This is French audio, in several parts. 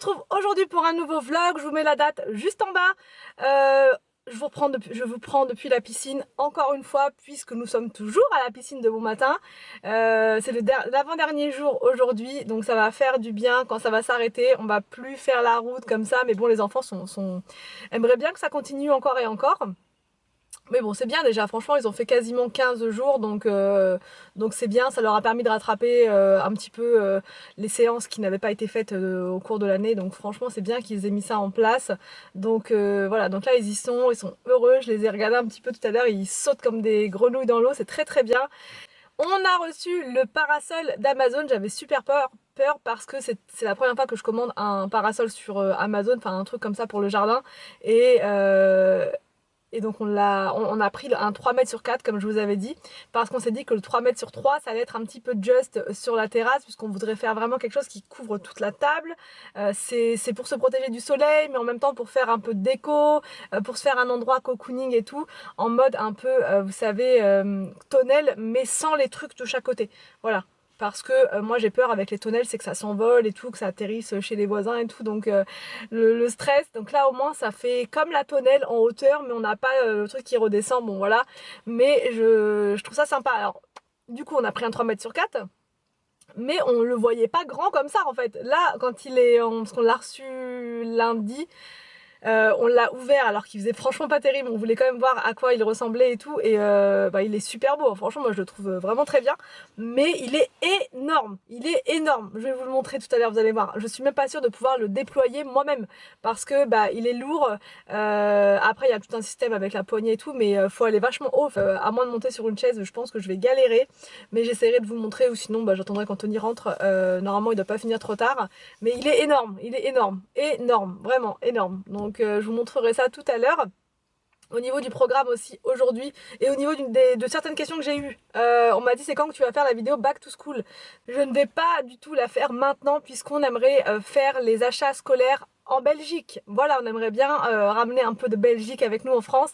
retrouve aujourd'hui pour un nouveau vlog. Je vous mets la date juste en bas. Je vous prends depuis la piscine encore une fois puisque nous sommes toujours à la piscine de bon matin. C'est l'avant-dernier jour aujourd'hui, donc ça va faire du bien quand ça va s'arrêter. On va plus faire la route comme ça, mais bon, les enfants aimeraient bien que ça continue encore et encore. Mais bon, c'est bien déjà, franchement, ils ont fait quasiment 15 jours, donc c'est bien, ça leur a permis de rattraper un petit peu les séances qui n'avaient pas été faites au cours de l'année, donc franchement, c'est bien qu'ils aient mis ça en place. Donc voilà, donc là, ils sont heureux, je les ai regardés un petit peu tout à l'heure, ils sautent comme des grenouilles dans l'eau, c'est très très bien. On a reçu le parasol d'Amazon, j'avais super peur parce que c'est la première fois que je commande un parasol sur Amazon, enfin un truc comme ça pour le jardin, et... et donc on a pris un 3 mètres sur 4 comme je vous avais dit, parce qu'on s'est dit que le 3 mètres sur 3 ça allait être un petit peu juste sur la terrasse, puisqu'on voudrait faire vraiment quelque chose qui couvre toute la table. C'est pour se protéger du soleil, mais en même temps pour faire un peu de déco, pour se faire un endroit cocooning et tout, en mode un peu, vous savez, tonnelle, mais sans les trucs de chaque côté. Voilà. Parce que moi j'ai peur avec les tonnelles, c'est que ça s'envole et tout, que ça atterrisse chez les voisins et tout, donc le stress. Donc là au moins ça fait comme la tonnelle en hauteur, mais on n'a pas le truc qui redescend, bon voilà. Mais je trouve ça sympa. Alors du coup on a pris un 3 mètres sur 4, mais on le voyait pas grand comme ça en fait. Là quand parce qu'on l'a reçu lundi, on l'a ouvert alors qu'il faisait franchement pas terrible, on voulait quand même voir à quoi il ressemblait et tout, et il est super beau, franchement moi je le trouve vraiment très bien, mais il est énorme, je vais vous le montrer tout à l'heure, vous allez voir, je suis même pas sûre de pouvoir le déployer moi-même, parce que il est lourd, après il y a tout un système avec la poignée et tout, mais faut aller vachement haut, à moins de monter sur une chaise, je pense que je vais galérer, mais j'essaierai de vous montrer, ou sinon j'attendrai quand Tony rentre, normalement il doit pas finir trop tard, mais il est énorme, vraiment énorme. Donc je vous montrerai ça tout à l'heure. Au niveau du programme aussi aujourd'hui, et au niveau de certaines questions que j'ai eues, on m'a dit c'est quand que tu vas faire la vidéo back to school. Je ne vais pas du tout la faire maintenant, puisqu'on aimerait faire les achats scolaires en Belgique. Voilà, on aimerait bien ramener un peu de Belgique avec nous en France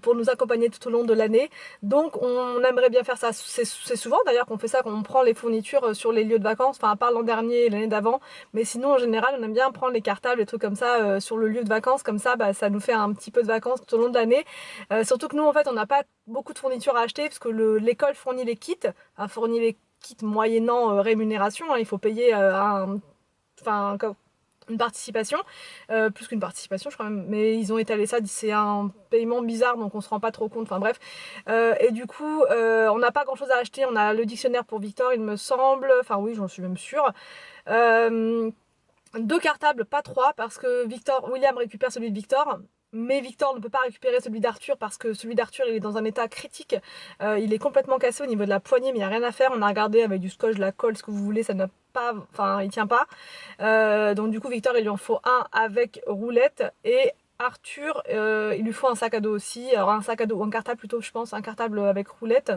pour nous accompagner tout au long de l'année. Donc on aimerait bien faire ça. C'est souvent d'ailleurs qu'on fait ça, qu'on prend les fournitures sur les lieux de vacances, enfin à part l'an dernier et l'année d'avant, mais sinon en général on aime bien prendre les cartables, les trucs comme ça sur le lieu de vacances, comme ça ça nous fait un petit peu de vacances tout au long de l'année. Surtout que nous en fait on n'a pas beaucoup de fournitures à acheter, parce que l'école fournit les kits, fournit les kits moyennant rémunération, hein. Il faut payer une participation, plus qu'une participation je crois même, mais ils ont étalé ça, c'est un paiement bizarre donc on se rend pas trop compte, enfin bref. Et du coup on n'a pas grand chose à acheter, on a le dictionnaire pour Victor il me semble, enfin oui j'en suis même sûre. Deux cartables, pas trois, parce que William récupère celui de Victor, mais Victor ne peut pas récupérer celui d'Arthur parce que celui d'Arthur il est dans un état critique, il est complètement cassé au niveau de la poignée, mais il n'y a rien à faire, on a regardé avec du scotch, de la colle, ce que vous voulez, ça n'a pas, enfin il tient pas. Donc du coup Victor il lui en faut un avec roulette, et Arthur il lui faut un sac à dos aussi, alors un sac à dos, ou un cartable plutôt je pense, un cartable avec roulette.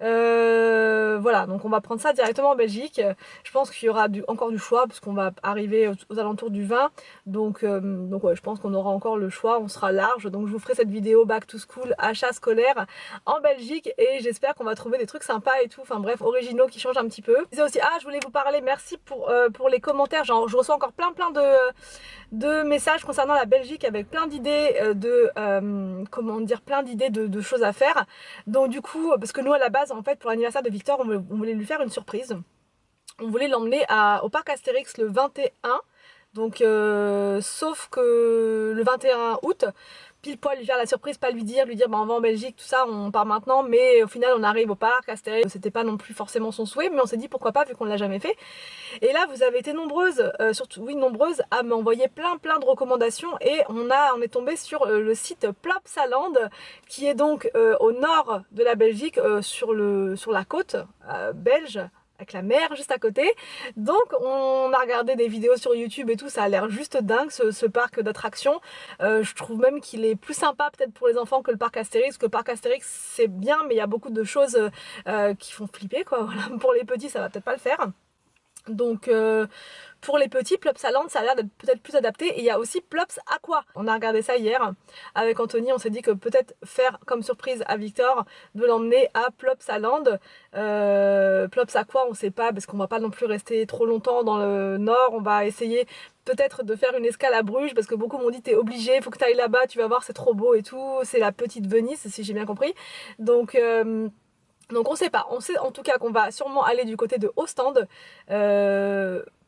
Voilà, donc on va prendre ça directement en Belgique. Je pense qu'il y aura encore du choix, parce qu'on va arriver aux alentours du 20, donc ouais, je pense qu'on aura encore le choix, on sera large. Donc je vous ferai cette vidéo back to school, achat scolaire en Belgique, et j'espère qu'on va trouver des trucs sympas et tout, enfin bref, originaux, qui changent un petit peu. Je disais aussi, je voulais vous parler, merci pour les commentaires, genre je reçois encore plein de messages concernant la Belgique, avec plein d'idées comment dire, plein d'idées de choses à faire. Donc du coup, parce que nous à la base en fait pour l'anniversaire de Victor on voulait lui faire une surprise. On voulait l'emmener au parc Astérix le 21, donc sauf que le 21 août, pile poil lui faire la surprise, pas lui dire on va en Belgique, tout ça, on part maintenant, mais au final on arrive au parc Astérix, c'était pas non plus forcément son souhait, mais on s'est dit pourquoi pas vu qu'on l'a jamais fait. Et là vous avez été nombreuses, surtout oui nombreuses, à m'envoyer plein de recommandations, et on est tombé sur le site Plopsaland, qui est donc au nord de la Belgique, sur la côte belge, avec la mer juste à côté. Donc on a regardé des vidéos sur YouTube et tout, ça a l'air juste dingue ce parc d'attractions. Je trouve même qu'il est plus sympa peut-être pour les enfants que le parc Astérix, parce que le parc Astérix c'est bien, mais il y a beaucoup de choses qui font flipper quoi. Voilà. Pour les petits ça va peut-être pas le faire. Donc pour les petits, Plops Land, ça a l'air d'être peut-être plus adapté. Et il y a aussi Plops Aqua. On a regardé ça hier avec Anthony. On s'est dit que peut-être faire comme surprise à Victor de l'emmener à Plops Land. Plops Aqua, on sait pas parce qu'on va pas non plus rester trop longtemps dans le nord. On va essayer peut-être de faire une escale à Bruges parce que beaucoup m'ont dit t'es obligé, faut que tu ailles là-bas, tu vas voir, c'est trop beau et tout. C'est la petite Venise si j'ai bien compris. Donc on sait pas, on sait en tout cas qu'on va sûrement aller du côté de Ostende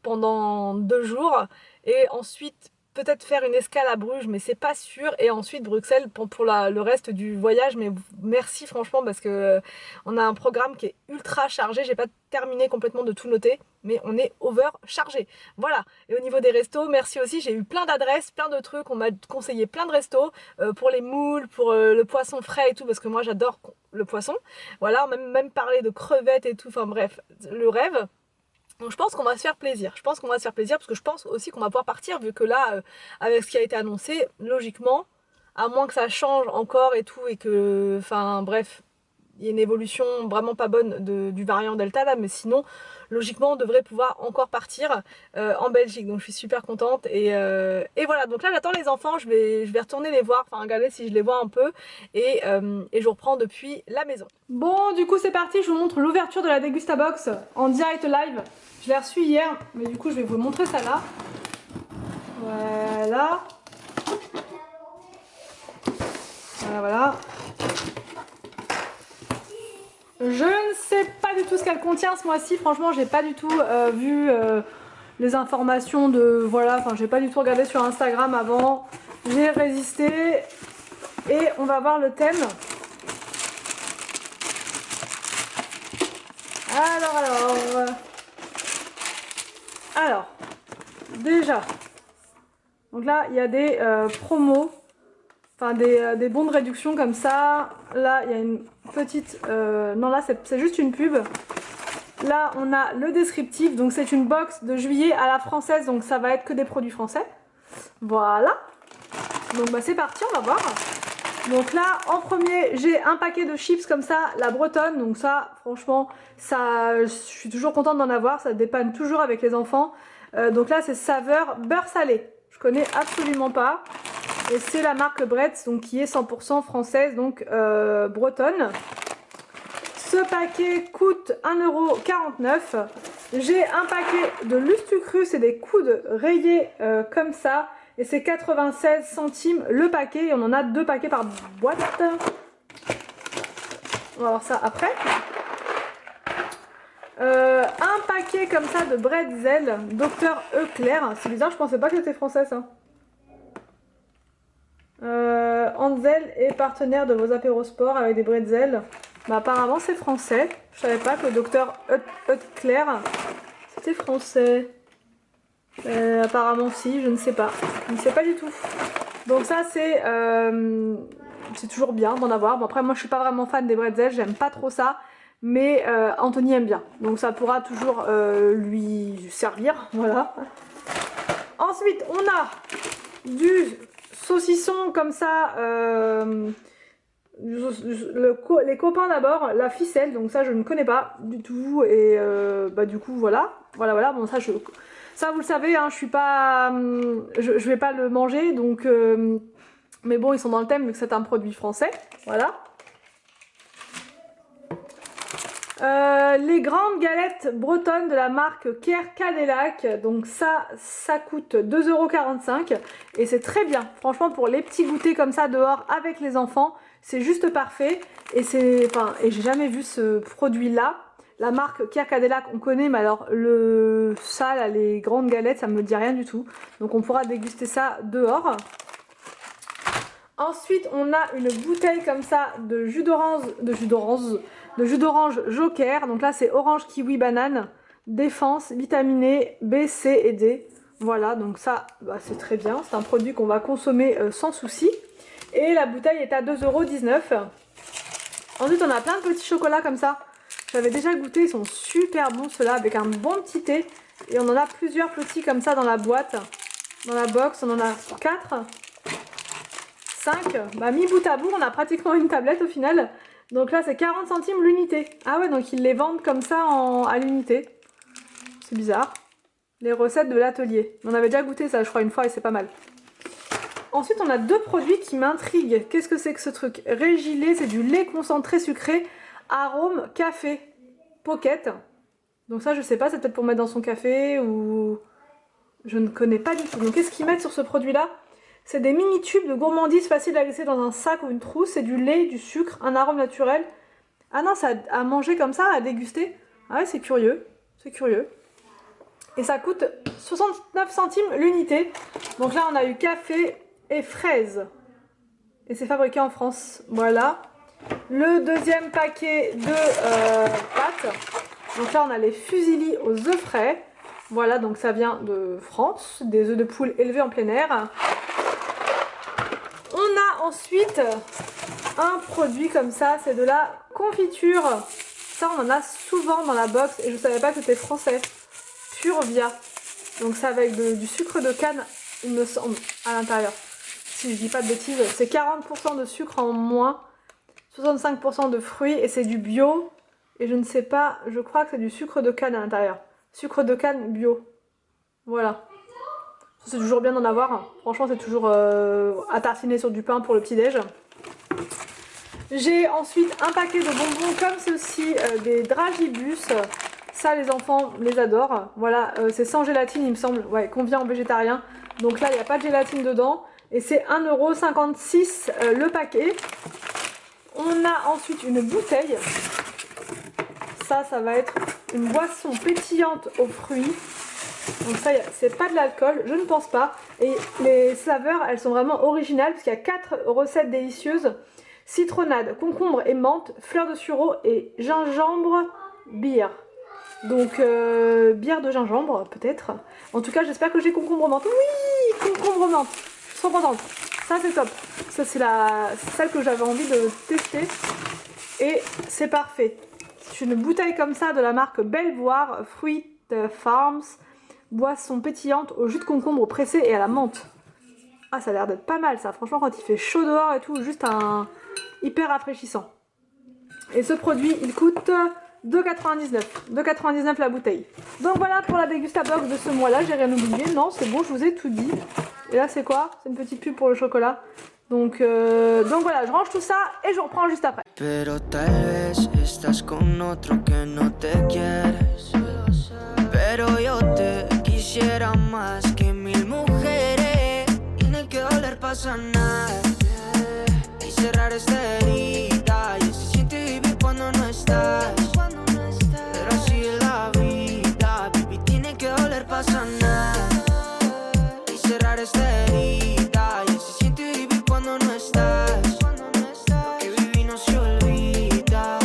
pendant 2 jours et ensuite peut-être faire une escale à Bruges mais c'est pas sûr et ensuite Bruxelles pour le reste du voyage. Mais merci franchement parce que on a un programme qui est ultra chargé, j'ai pas terminé complètement de tout noter mais on est overchargé. Voilà, et au niveau des restos, merci aussi, j'ai eu plein d'adresses, plein de trucs, on m'a conseillé plein de restos pour les moules, pour le poisson frais et tout parce que moi j'adore le poisson. Voilà, on m'a même parlé de crevettes et tout, enfin bref, le rêve. Donc je pense qu'on va se faire plaisir. Je pense qu'on va se faire plaisir parce que je pense aussi qu'on va pouvoir partir vu que là, avec ce qui a été annoncé, logiquement, à moins que ça change encore et tout et que, enfin bref, il y a une évolution vraiment pas bonne du variant Delta là, mais sinon, logiquement, on devrait pouvoir encore partir en Belgique. Donc je suis super contente et voilà. Donc là, j'attends les enfants, je vais retourner les voir, enfin regarder si je les vois un peu et je reprends depuis la maison. Bon, du coup, c'est parti, je vous montre l'ouverture de la Degustabox en direct live. Je l'ai reçue hier, mais du coup, je vais vous montrer ça là. Voilà. Voilà. Je ne sais pas du tout ce qu'elle contient ce mois-ci, franchement j'ai pas du tout vu les informations de... Voilà, enfin j'ai pas du tout regardé sur Instagram avant, j'ai résisté et on va voir le thème. Alors, déjà, donc là il y a des promos, enfin des bons de réduction comme ça. Là il y a une petite... non là c'est juste une pub. Là on a le descriptif, donc c'est une box de juillet à la française, donc ça va être que des produits français. Voilà. Donc bah c'est parti, on va voir. Donc là en premier j'ai un paquet de chips comme ça, la bretonne, donc ça franchement ça, je suis toujours contente d'en avoir, ça dépanne toujours avec les enfants. Donc là c'est saveur beurre salé, je connais absolument pas. Et c'est la marque Bretz, donc qui est 100% française, donc bretonne. Ce paquet coûte 1,49 €. J'ai un paquet de Lustucru, c'est des coudes rayés comme ça. Et c'est 96 centimes le paquet. Et on en a 2 paquets par boîte. On va voir ça après. Un paquet comme ça de bretzel Dr Eclair. C'est bizarre, je pensais pas que c'était français ça. Anzel est partenaire de vos apéros sport avec des bretzels. Bah apparemment c'est français. Je savais pas que le docteur Eclair c'était français. Apparemment si, je ne sais pas. Je ne sais pas du tout. Donc ça c'est toujours bien d'en avoir. Bon après moi je suis pas vraiment fan des bretzels, j'aime pas trop ça. Mais Anthony aime bien. Donc ça pourra toujours lui servir. Voilà. Ensuite on a du saucisson comme ça, les copains d'abord, la ficelle, donc ça je ne connais pas du tout et bah du coup voilà, bon ça vous le savez, hein, je suis pas, je vais pas le manger donc, mais bon ils sont dans le thème vu que c'est un produit français, voilà. Les grandes galettes bretonnes de la marque Kier Cadillac, donc ça coûte 2,45 € et c'est très bien, franchement pour les petits goûters comme ça dehors avec les enfants, c'est juste parfait et et j'ai jamais vu ce produit là. La marque Kier Cadillac on connaît, mais alors ça là, les grandes galettes ça me dit rien du tout, donc on pourra déguster ça dehors. Ensuite on a une bouteille comme ça de jus d'orange Joker, donc là c'est orange, kiwi, banane, défense, vitaminé B, C et D. Voilà, donc ça bah, c'est très bien, c'est un produit qu'on va consommer sans souci. Et la bouteille est à 2,19 €. Ensuite on a plein de petits chocolats comme ça, j'avais déjà goûté, ils sont super bons ceux-là, avec un bon petit thé. Et on en a plusieurs petits comme ça dans la boîte, dans la box, on en a 4. 5, bah mis bout à bout on a pratiquement une tablette au final. Donc là c'est 40 centimes l'unité. Ah ouais, donc ils les vendent comme ça à l'unité. c'est bizarre. Les recettes de l'atelier. On avait déjà goûté ça, je crois, une fois et c'est pas mal. Ensuite, on a deux produits qui m'intriguent. Qu'est-ce que c'est que ce truc? Régilé, c'est du lait concentré sucré, arôme café, pocket. Donc ça, je sais pas, c'est peut-être pour mettre dans son café ou... Je ne connais pas du tout. Donc qu'est-ce qu'ils mettent sur ce produit-là? C'est des mini-tubes de gourmandise faciles à glisser dans un sac ou une trousse. C'est du lait, du sucre, un arôme naturel. Ah non, c'est à manger comme ça, à déguster. Ah ouais, c'est curieux. C'est curieux. Et ça coûte 69 centimes l'unité. Donc là, on a eu café et fraises. Et c'est fabriqué en France. Voilà. Le deuxième paquet de pâtes. Donc là, on a les fusilli aux œufs frais. Voilà, donc ça vient de France. Des œufs de poule élevés en plein air. On a ensuite un produit comme ça. C'est de la confiture. Ça, on en a souvent dans la box. Et je ne savais pas que c'était français. Purvia. Donc c'est avec du sucre de canne, il me semble, à l'intérieur. Si je dis pas de bêtises, c'est 40% de sucre en moins, 65% de fruits et c'est du bio. Et je ne sais pas, je crois que c'est du sucre de canne à l'intérieur. Sucre de canne bio. Voilà. C'est toujours bien d'en avoir. Franchement, c'est toujours à tartiner sur du pain pour le petit-déj. J'ai ensuite un paquet de bonbons comme ceci, des Dragibus. Ça, les enfants les adorent. Voilà, c'est sans gélatine, il me semble. Ouais, convient aux végétariens. Donc là, il n'y a pas de gélatine dedans. Et c'est 1,56 € le paquet. On a ensuite une bouteille. Ça va être une boisson pétillante aux fruits. Donc ça, c'est pas de l'alcool, je ne pense pas. Et les saveurs, elles sont vraiment originales parce qu'il y a 4 recettes délicieuses. Citronnade, concombre et menthe, fleur de sureau et gingembre bière. Donc bière de gingembre peut-être. En tout cas, j'espère que j'ai concombre menthe. Oui, concombre menthe. Je suis trop contente. Ça c'est top. Ça c'est celle que j'avais envie de tester. Et c'est parfait. C'est une bouteille comme ça de la marque Belvoir Fruit Farms. Boisson pétillante au jus de concombre pressé et à la menthe. Ah, ça a l'air d'être pas mal ça. Franchement, quand il fait chaud dehors et tout, juste un hyper rafraîchissant. Et ce produit, il coûte 2,99 €. 2,99 € la bouteille. Donc voilà pour la Dégustabox de ce mois-là. J'ai rien oublié. Non, c'est bon, je vous ai tout dit. Et là, c'est quoi? C'est une petite pub pour le chocolat. Donc voilà, je range tout ça et je reprends juste après. Pero tal vez estás con otro que no te quieres. Pero yo te quisiera más que 1000 mujeres. Y no hay que doler pasa nada. Y cerrar esta herida. Y se siente vivir cuando no estás. Pero así es la vida, baby, tiene que doler pasa nada. Y cerrar esta herida. Y se siente vivir cuando no estás. Lo que viví no se olvida.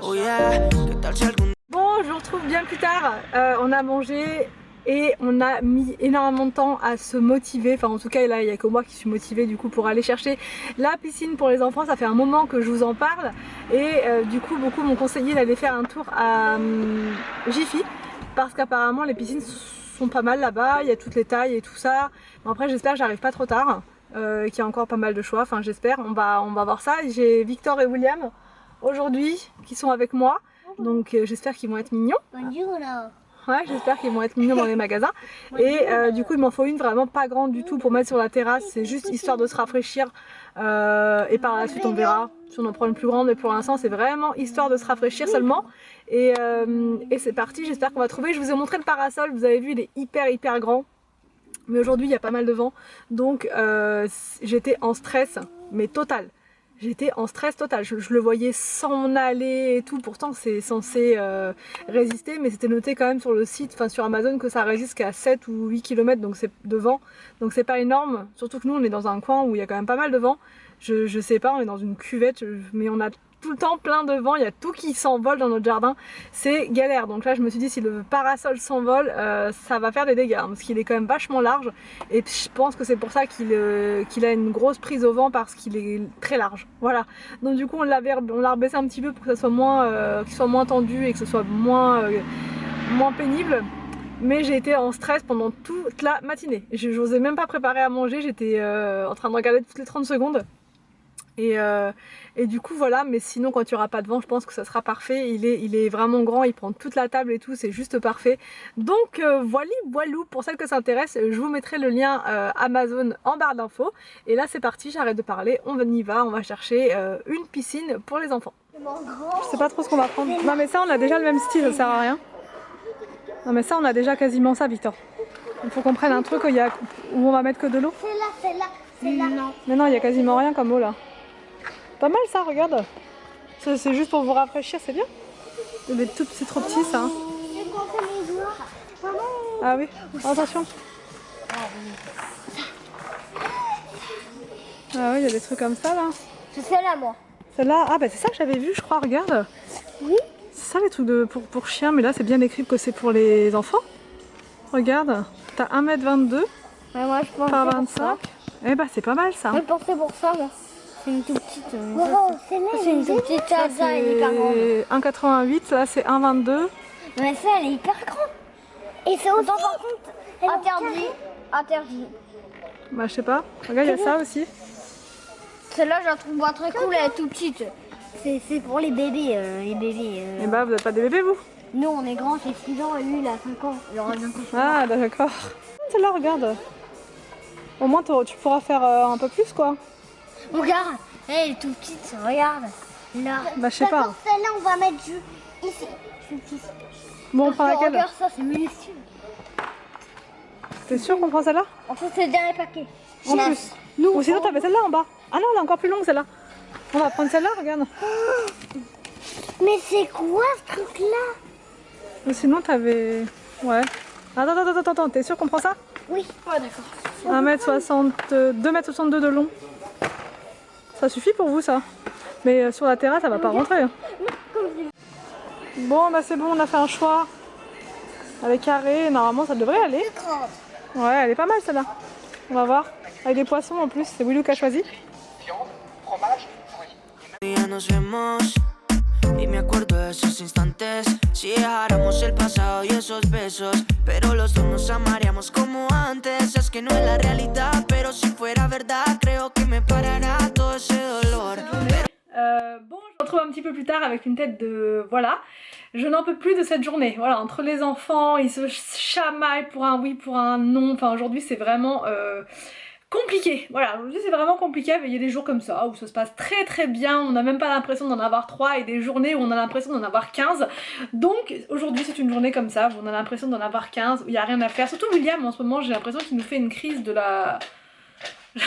Oh yeah, ¿qué tal si algún... Bon, je vous retrouve bien plus tard. On a mangé et on a mis énormément de temps à se motiver. Enfin, en tout cas, là, il n'y a que moi qui suis motivée du coup pour aller chercher la piscine pour les enfants. Ça fait un moment que je vous en parle. Et du coup, beaucoup m'ont conseillé d'aller faire un tour à Jiffy. Parce qu'apparemment, les piscines sont pas mal là-bas. Il y a toutes les tailles et tout ça. Bon, après, j'espère que j'arrive pas trop tard. Qu'il y a encore pas mal de choix. Enfin, j'espère. On va voir ça. J'ai Victor et William aujourd'hui qui sont avec moi. Donc j'espère qu'ils vont être mignons. Bonjour. Ouais, j'espère qu'ils vont être mignons dans les magasins. Et du coup il m'en faut une vraiment pas grande du tout pour mettre sur la terrasse. C'est juste histoire de se rafraîchir. Et par la suite on verra si on en prend une plus grande. Mais pour l'instant c'est vraiment histoire de se rafraîchir seulement. Et c'est parti, j'espère qu'on va trouver. Je vous ai montré le parasol, vous avez vu il est hyper grand. Mais aujourd'hui il y a pas mal de vent. Donc j'étais en stress, mais total. J'étais en stress total, je le voyais s'en aller et tout, pourtant c'est censé résister, mais c'était noté quand même sur le site, enfin sur Amazon, que ça résiste qu'à 7 ou 8 km donc c'est de vent, donc c'est pas énorme, surtout que nous on est dans un coin où il y a quand même pas mal de vent, je sais pas, on est dans une cuvette, mais on a tout le temps plein de vent, il y a tout qui s'envole dans notre jardin, c'est galère. Donc là je me suis dit si le parasol s'envole, ça va faire des dégâts, hein, parce qu'il est quand même vachement large et je pense que c'est pour ça qu'il a une grosse prise au vent, parce qu'il est très large. Voilà, donc du coup on l'a rebaissé un petit peu pour que ça soit qu'il soit moins tendu et que ce soit moins pénible. Mais j'ai été en stress pendant toute la matinée. Je n'osais même pas préparer à manger, j'étais en train de regarder toutes les 30 secondes. Et du coup voilà, mais sinon quand il n'y aura pas de vent, je pense que ça sera parfait. Il est vraiment grand, il prend toute la table et tout, c'est juste parfait. Donc voilà, voilou, pour celles que ça intéresse, je vous mettrai le lien Amazon en barre d'infos. Et là c'est parti, j'arrête de parler, on y va, on va chercher une piscine pour les enfants. Je sais pas trop ce qu'on va prendre. Non mais ça on a déjà le même style, ça sert à rien. Non mais ça on a déjà quasiment ça, Victor. Il faut qu'on prenne un truc où on va mettre que de l'eau. C'est là. Non. Mais non, il y a quasiment rien comme eau là. Pas mal ça, regarde. C'est juste pour vous rafraîchir, c'est bien. C'est trop petit ça. Hein. Ah oui, attention. Ah oui, il y a des trucs comme ça là. C'est celle-là moi. Celle-là, ah bah c'est ça que j'avais vu, je crois, regarde. Oui. C'est ça les trucs pour chiens, mais là c'est bien écrit que c'est pour les enfants. Regarde, t'as 1,22 m Ouais, moi je pense par 25. Eh bah c'est pas mal ça. Je pensais pour ça moi. C'est une toute petite. C'est une toute petite Ça, ça, elle est hyper grande. c'est 1,88, là c'est 1,22. Mais ça elle est hyper grande. Et c'est autant par contre interdit. Bah je sais pas, regarde il y a ça aussi. Celle-là je la trouve pas très cool, elle est toute petite. C'est pour les bébés, Et bah vous n'êtes pas des bébés vous? Nous on est grands, j'ai 6 ans et lui il a 5 ans. Il aura bientôt 5 ans. Ah d'accord. Celle-là regarde. Au moins tu pourras faire un peu plus quoi. Regarde, elle est toute petite, regarde. Là. Bah je sais pas. Celle-là on va mettre ici. Bon on prend laquelle? Regarde ça, c'est minuscule. T'es sûr qu'on prend celle-là? En fait c'est le dernier paquet. En plus. Ou sinon t'avais celle-là en bas. Ah non elle est encore plus longue celle-là. On va prendre celle-là, regarde. Mais c'est quoi ce truc-là? Ou sinon t'avais... Ouais. Attends, t'es sûr qu'on prend ça? Oui. Ouais d'accord. 1,60 m, 2,62 m de long. Ça suffit pour vous ça? Mais sur la terrasse ça va pas rentrer. Hein. Bon bah c'est bon, on a fait un choix. Elle est carrée, normalement ça devrait aller. Ouais, elle est pas mal celle-là. On va voir. Avec des poissons en plus, c'est Willou qui a choisi. Ya nos vemos y me acuerdo de esos instantes. Si dejáramos el pasado y esos besos, pero los dos nos amaríamos como antes. Es que no es la realidad, pero si fuera verdad, creo que me parará todo ese dolor. Bon, je me retrouve un petit peu plus tard avec une tête de... Voilà, je n'en peux plus de cette journée. Voilà, entre les enfants, ils se chamaillent pour un oui, pour un non. Enfin, aujourd'hui, c'est vraiment compliqué. Voilà, aujourd'hui, c'est vraiment compliqué. Il y a des jours comme ça où ça se passe très très bien. On n'a même pas l'impression d'en avoir 3 et des journées où on a l'impression d'en avoir 15. Donc, aujourd'hui, c'est une journée comme ça où on a l'impression d'en avoir 15, où il n'y a rien à faire. Surtout William, en ce moment, j'ai l'impression qu'il nous fait une crise de la...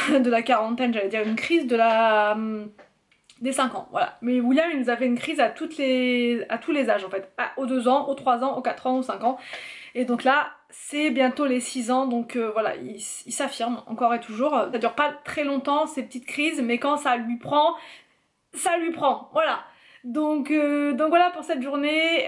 de la quarantaine, j'allais dire une crise de la... des 5 ans, voilà. Mais William, il nous a fait une crise à tous les âges en fait. Aux 2 ans, aux 3 ans, aux 4 ans, aux 5 ans. Et donc là, c'est bientôt les 6 ans, donc voilà, il s'affirme encore et toujours. Ça dure pas très longtemps, ces petites crises, mais quand ça lui prend, voilà. Donc voilà pour cette journée.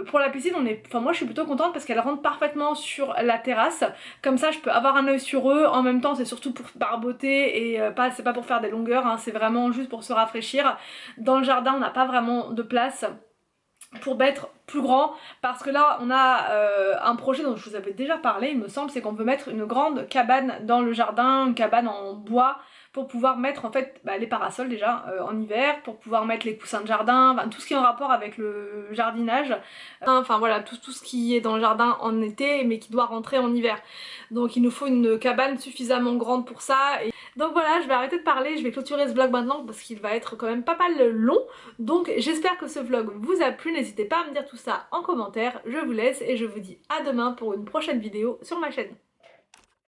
Pour la piscine, moi je suis plutôt contente parce qu'elle rentre parfaitement sur la terrasse. Comme ça je peux avoir un œil sur eux. En même temps c'est surtout pour barboter et c'est pas pour faire des longueurs, hein, c'est vraiment juste pour se rafraîchir. Dans le jardin on n'a pas vraiment de place pour mettre plus grand parce que là on a un projet dont je vous avais déjà parlé il me semble, c'est qu'on veut mettre une grande cabane dans le jardin, une cabane en bois pour pouvoir mettre en fait les parasols déjà en hiver, pour pouvoir mettre les coussins de jardin, enfin, tout ce qui est en rapport avec le jardinage, enfin voilà tout ce qui est dans le jardin en été mais qui doit rentrer en hiver. Donc il nous faut une cabane suffisamment grande pour ça. Et... donc voilà, je vais arrêter de parler, je vais clôturer ce vlog maintenant parce qu'il va être quand même pas mal long. Donc j'espère que ce vlog vous a plu, n'hésitez pas à me dire tout ça en commentaire, je vous laisse et je vous dis à demain pour une prochaine vidéo sur ma chaîne.